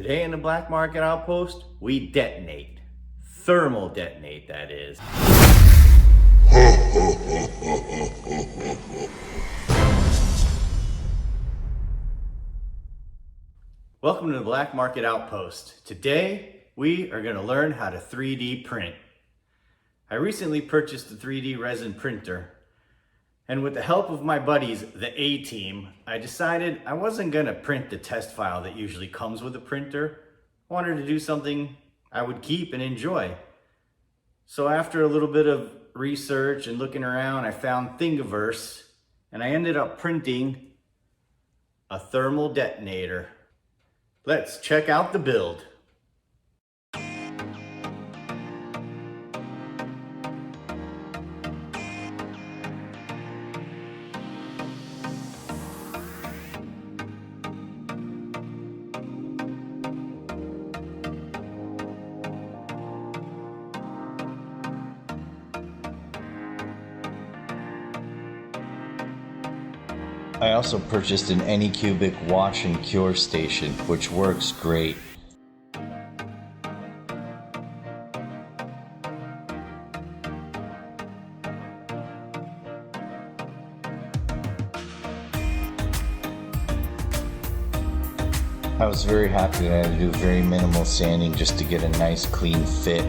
Today in the Black Market Outpost, we detonate. Thermal detonate, that is. Welcome to the Black Market Outpost. Today, we are going to learn how to 3D print. I recently purchased a 3D resin printer, and with the help of my buddies, the A-Team, I decided I wasn't going to print the test file that usually comes with a printer. I wanted to do something I would keep and enjoy. So after a little bit of research and looking around, I found Thingiverse, and I ended up printing a thermal detonator. Let's check out the build. I also purchased an Anycubic wash and cure station, which works great. I was very happy that I had to do very minimal sanding just to get a nice clean fit.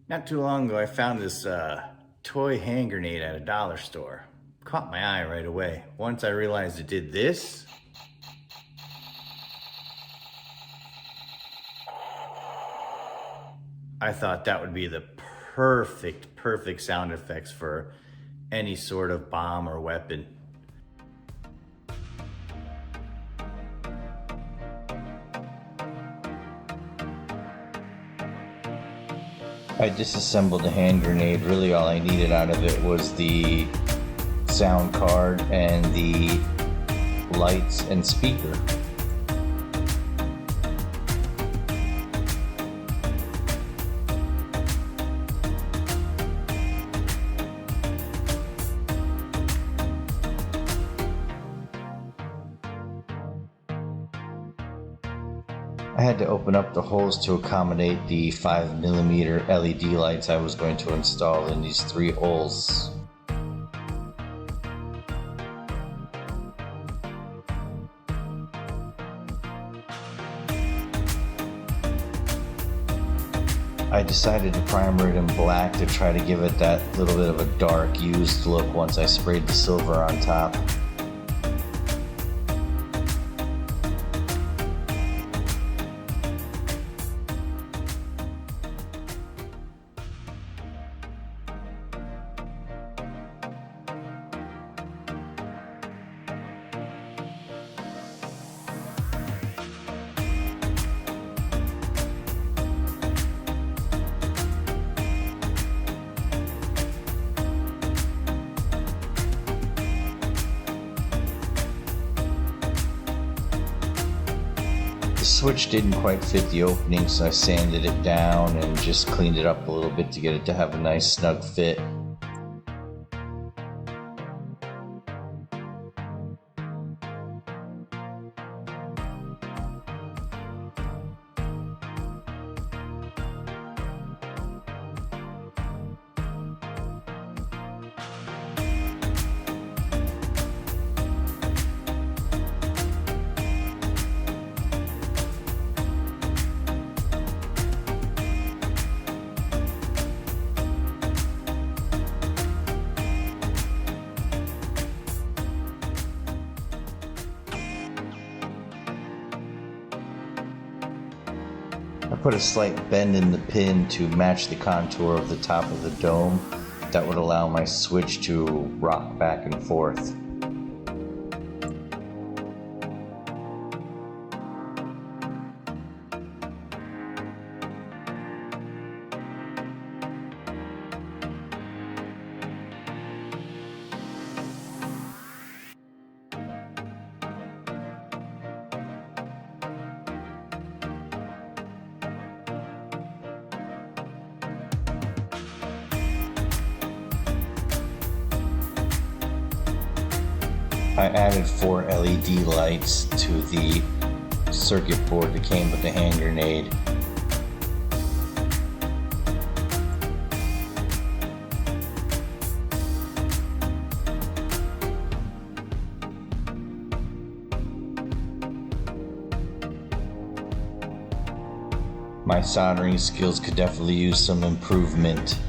Not too long ago, I found this toy hand grenade at a dollar store. Caught my eye right away. Once I realized it did this, I thought that would be the perfect sound effects for any sort of bomb or weapon. I disassembled the hand grenade. Really all I needed out of it was the sound card and the lights and speaker. I had to open up the holes to accommodate the 5mm LED lights I was going to install in these 3 holes. I decided to primer it in black to try to give it that little bit of a dark used look once I sprayed the silver on top. The switch didn't quite fit the opening, so I sanded it down and just cleaned it up a little bit to get it to have a nice snug fit. I put a slight bend in the pin to match the contour of the top of the dome. That would allow my switch to rock back and forth. I added 4 LED lights to the circuit board that came with the hand grenade. My soldering skills could definitely use some improvement.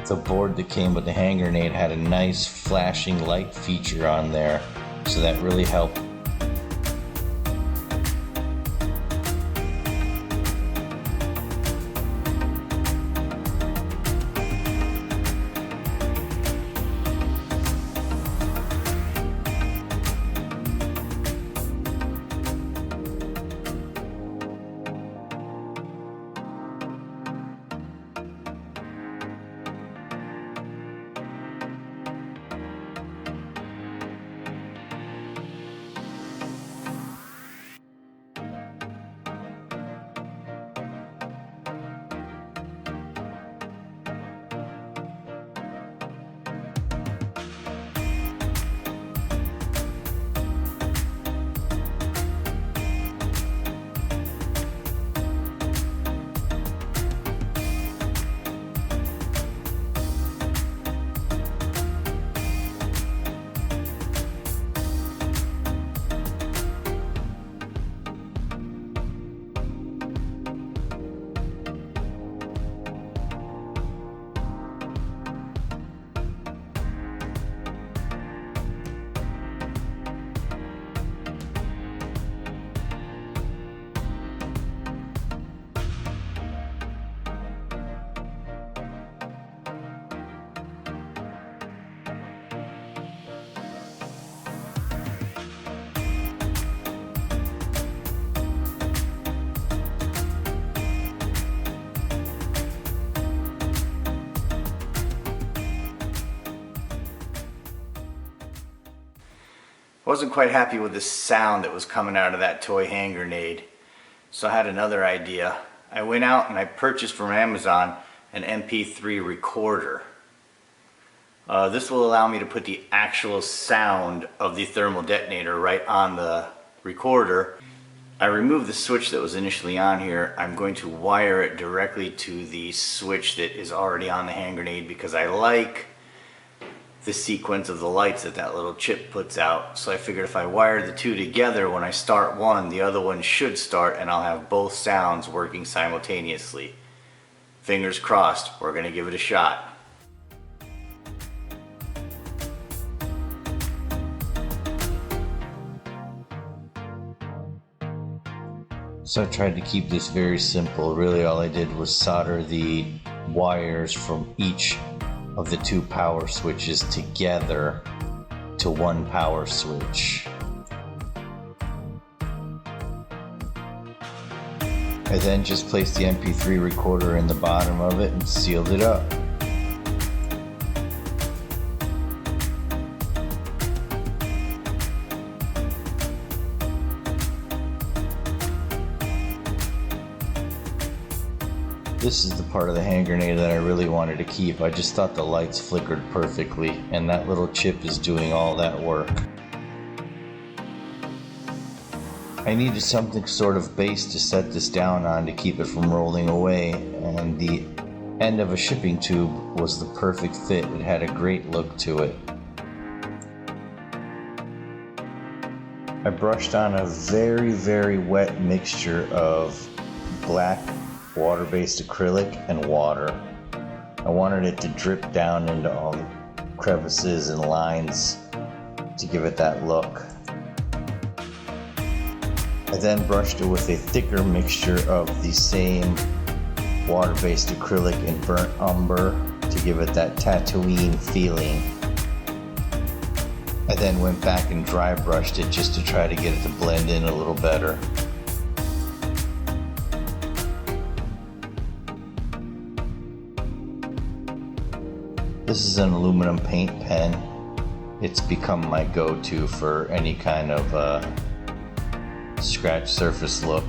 The board that came with the hand grenade had a nice flashing light feature on there, so that really helped. Wasn't quite happy with the sound that was coming out of that toy hand grenade, so I had another idea. I went out and I purchased from Amazon an MP3 recorder. This will allow me to put the actual sound of the thermal detonator right on the recorder. I removed the switch that was initially on here. I'm going to wire it directly to the switch that is already on the hand grenade because I like the sequence of the lights that that little chip puts out. So I figured if I wire the two together, when I start one, the other one should start and I'll have both sounds working simultaneously. Fingers crossed, we're gonna give it a shot. So I tried to keep this very simple. Really all I did was solder the wires from each of the two power switches together to one power switch. I then just placed the MP3 recorder in the bottom of it and sealed it up. This is the part of the hand grenade that I really wanted to keep. I just thought the lights flickered perfectly, and that little chip is doing all that work. I needed something sort of base to set this down on to keep it from rolling away, and the end of a shipping tube was the perfect fit. It had a great look to it. I brushed on a very, very wet mixture of black water-based acrylic and water. I wanted it to drip down into all the crevices and lines to give it that look. I then brushed it with a thicker mixture of the same water-based acrylic and burnt umber to give it that Tatooine feeling. I then went back and dry brushed it just to try to get it to blend in a little better. This is an aluminum paint pen. It's become my go-to for any kind of scratch surface look.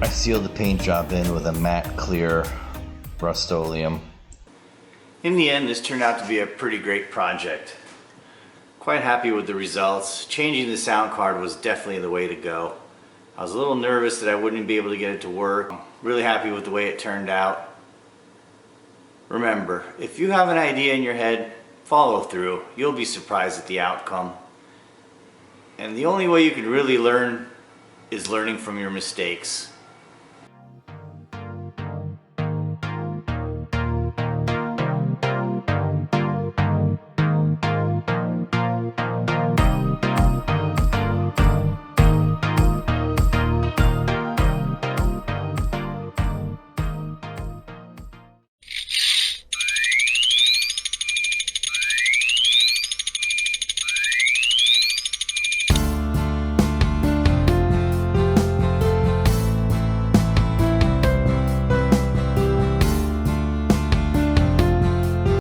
I sealed the paint job in with a matte clear Rust-Oleum. In the end, this turned out to be a pretty great project. Quite happy with the results. Changing the sound card was definitely the way to go. I was a little nervous that I wouldn't be able to get it to work. Really happy with the way it turned out. Remember, if you have an idea in your head, follow through. You'll be surprised at the outcome. And the only way you can really learn is learning from your mistakes.